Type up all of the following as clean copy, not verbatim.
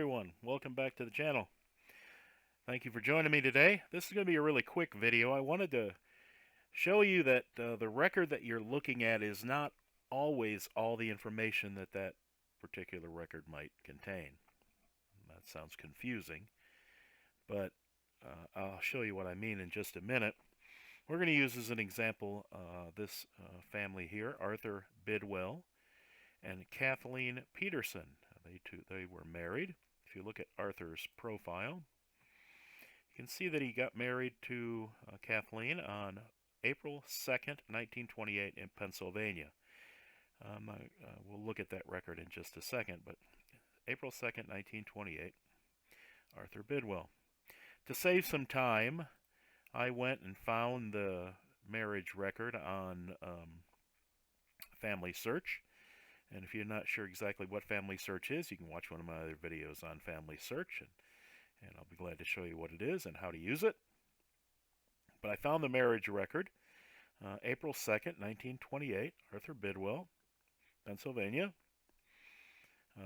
everyone, welcome back to the channel. Thank you for joining me today. This is going to be a really quick video. I wanted to show you that the record that you're looking at is not always all the information that that particular record might contain. That sounds confusing, but I'll show you what I mean in just a minute. We're going to use as an example this family here, Arthur Bidwell and Kathleen Peterson. They were married. If you look at Arthur's profile, you can see that he got married to Kathleen on April 2nd, 1928 in Pennsylvania. We'll look at that record in just a second, but April 2nd, 1928, Arthur Bidwell. To save some time, I went and found the marriage record on Family Search. And if you're not sure exactly what Family Search is, you can watch one of my other videos on Family Search, and I'll be glad to show you what it is and how to use it. But I found the marriage record, April 2nd, 1928, Arthur Bidwell, Pennsylvania.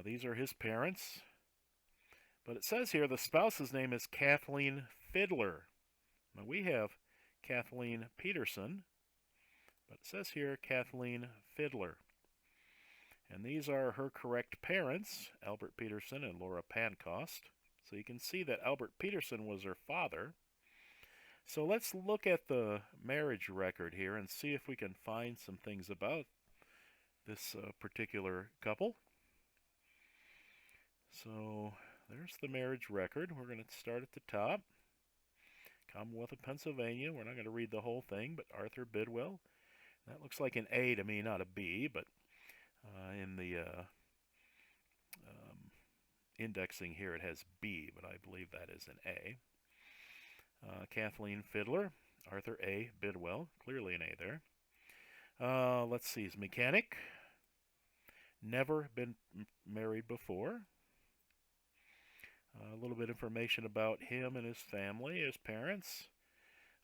These are his parents. But it says here the spouse's name is Kathleen Fiddler. Now we have Kathleen Peterson, but it says here Kathleen Fiddler. And these are her correct parents, Albert Peterson and Laura Pancost. So you can see that Albert Peterson was her father. So let's look at the marriage record here and see if we can find some things about this particular couple. So there's the marriage record. We're going to start at the top. Commonwealth of Pennsylvania. We're not going to read the whole thing, but Arthur Bidwell. That looks like an A to me, not a B, but in the indexing here it has B, but I believe that is an A. Kathleen Fiddler, Arthur A. Bidwell, clearly an A there. Let's see, he's a mechanic, never been married before. A little bit of information about him and his family, his parents.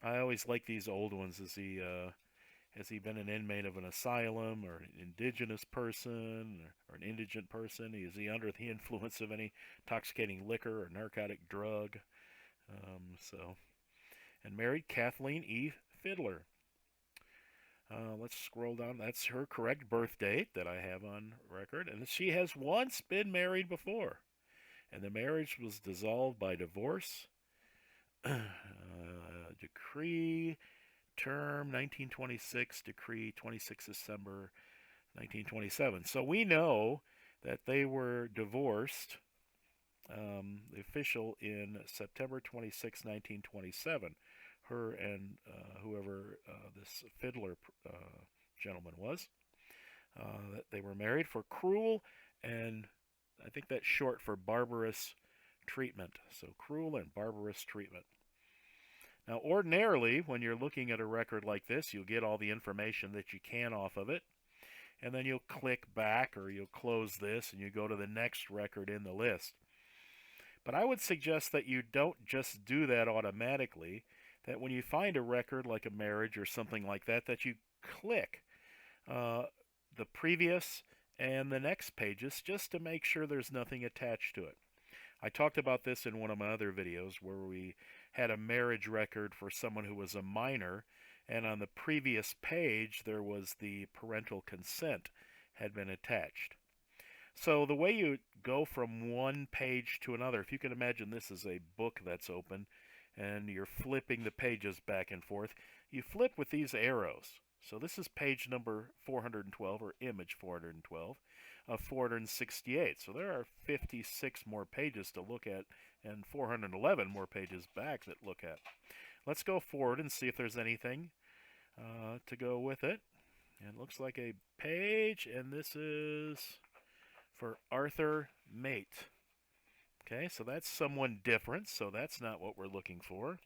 I always like these old ones. Has he been an inmate of an asylum, or an indigenous person, or an indigent person? Is he under the influence of any intoxicating liquor or narcotic drug? And married Kathleen E. Fiddler. Let's scroll down. That's her correct birth date that I have on record. And she has once been married before. And the marriage was dissolved by divorce. Decree term 1926, decree 26 December 1927. So we know that they were divorced, the official, in September 26, 1927. Her and whoever this Fiddler gentleman was. They were married for cruel, and I think that's short for barbarous treatment. So cruel and barbarous treatment. Now, ordinarily, when you're looking at a record like this, you'll get all the information that you can off of it, and then you'll click back, or you'll close this, and you go to the next record in the list. But I would suggest that you don't just do that automatically, that when you find a record like a marriage or something like that, that you click the previous and the next pages just to make sure there's nothing attached to it. I talked about this in one of my other videos where we had a marriage record for someone who was a minor, and on the previous page there was the parental consent had been attached. So the way you go from one page to another, if you can imagine this is a book that's open and you're flipping the pages back and forth, you flip with these arrows. So this is page number 412, or image 412, of 468. So there are 56 more pages to look at, and 411 more pages back that look at. Let's go forward and see if there's anything to go with it. And it looks like a page, and this is for Arthur Mate. Okay, so that's someone different, so that's not what we're looking for.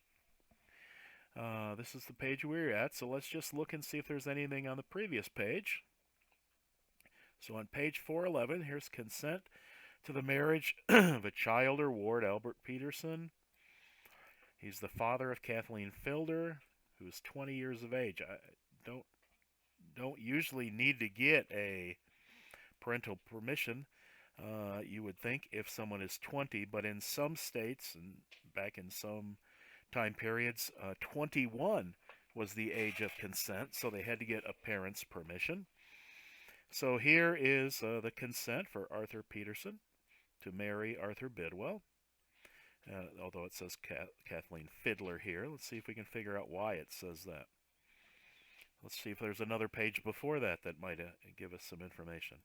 This is the page we're at, so let's just look and see if there's anything on the previous page. So on page 411, here's consent to the marriage of a child or ward, Albert Peterson. He's the father of Kathleen Fiddler, who's 20 years of age. I don't usually need to get a parental permission You would think if someone is 20, but in some states and back in some time periods, 21 was the age of consent, so they had to get a parent's permission. So here is the consent for Arthur Peterson to marry Arthur Bidwell, although it says Kathleen Fiddler here. Let's see if we can figure out why it says that. Let's see if there's another page before that that might give us some information.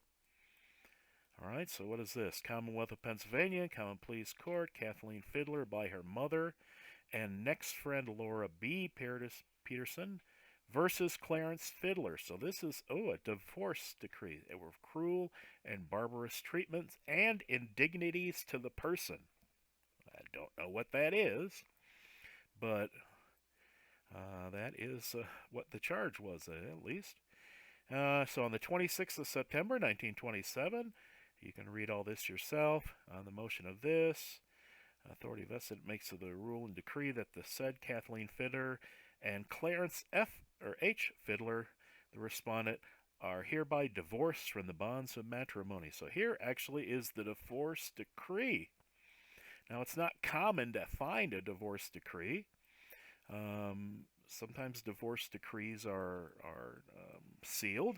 All right, so what is this? Commonwealth of Pennsylvania, Common Pleas Court, Kathleen Fiddler by her mother, and next friend Laura B. Peterson versus Clarence Fiddler. So this is, a divorce decree. It were cruel and barbarous treatments and indignities to the person. I don't know what that is, but that is what the charge was, at least. So on the 26th of September, 1927, you can read all this yourself. On the motion of this, authority vested makes of the rule and decree that the said Kathleen Fiddler and Clarence H. Fiddler, the respondent, are hereby divorced from the bonds of matrimony. So here actually is the divorce decree. Now, it's not common to find a divorce decree. Sometimes divorce decrees are sealed.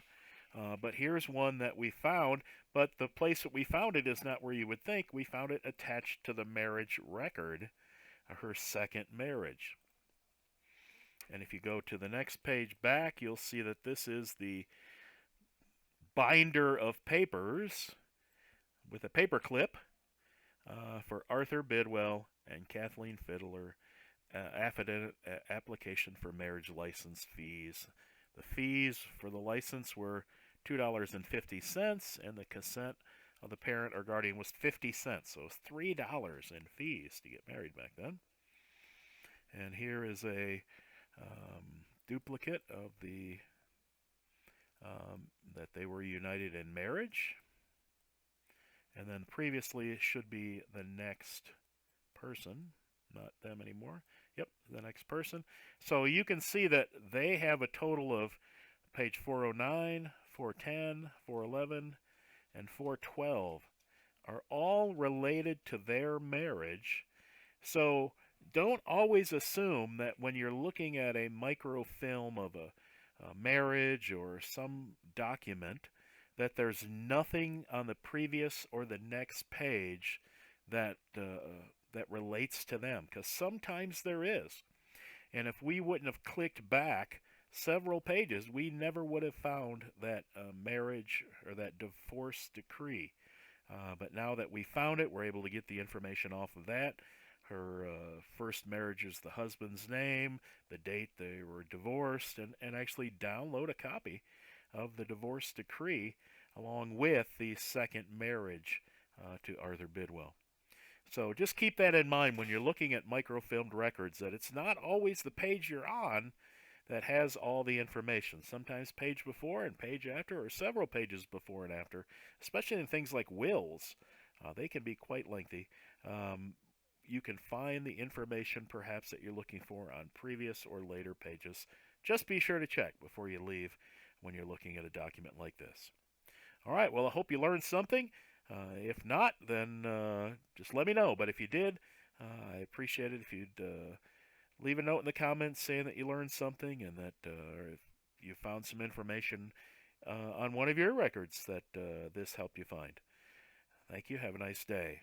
But here's one that we found, but the place that we found it is not where you would think. We found it attached to the marriage record, her second marriage. And if you go to the next page back, you'll see that this is the binder of papers with a paper clip for Arthur Bidwell and Kathleen Fiddler, affidavit application for marriage license fees. The fees for the license were $2.50, and the consent of the parent or guardian was 50 cents. So it was $3 in fees to get married back then. And here is a duplicate of the that they were united in marriage. And then previously it should be the next person, not them anymore. Yep, the next person. So you can see that they have a total of page 409, 410, 411, and 412 are all related to their marriage. So don't always assume that when you're looking at a microfilm of a marriage or some document that there's nothing on the previous or the next page that that relates to them, because sometimes there is. And if we wouldn't have clicked back several pages, we never would have found that marriage or that divorce decree. But now that we found it, we're able to get the information off of that. Her first marriage is the husband's name, the date they were divorced, and actually download a copy of the divorce decree along with the second marriage to Arthur Bidwell. So just keep that in mind when you're looking at microfilmed records, that it's not always the page you're on that has all the information. Sometimes page before and page after, or several pages before and after, especially in things like wills. They can be quite lengthy. You can find the information perhaps that you're looking for on previous or later pages. Just be sure to check before you leave when you're looking at a document like this. All right, well, I hope you learned something. If not, then just let me know. But if you did, I appreciate it if you'd leave a note in the comments saying that you learned something and that if you found some information on one of your records that this helped you find. Thank you. Have a nice day.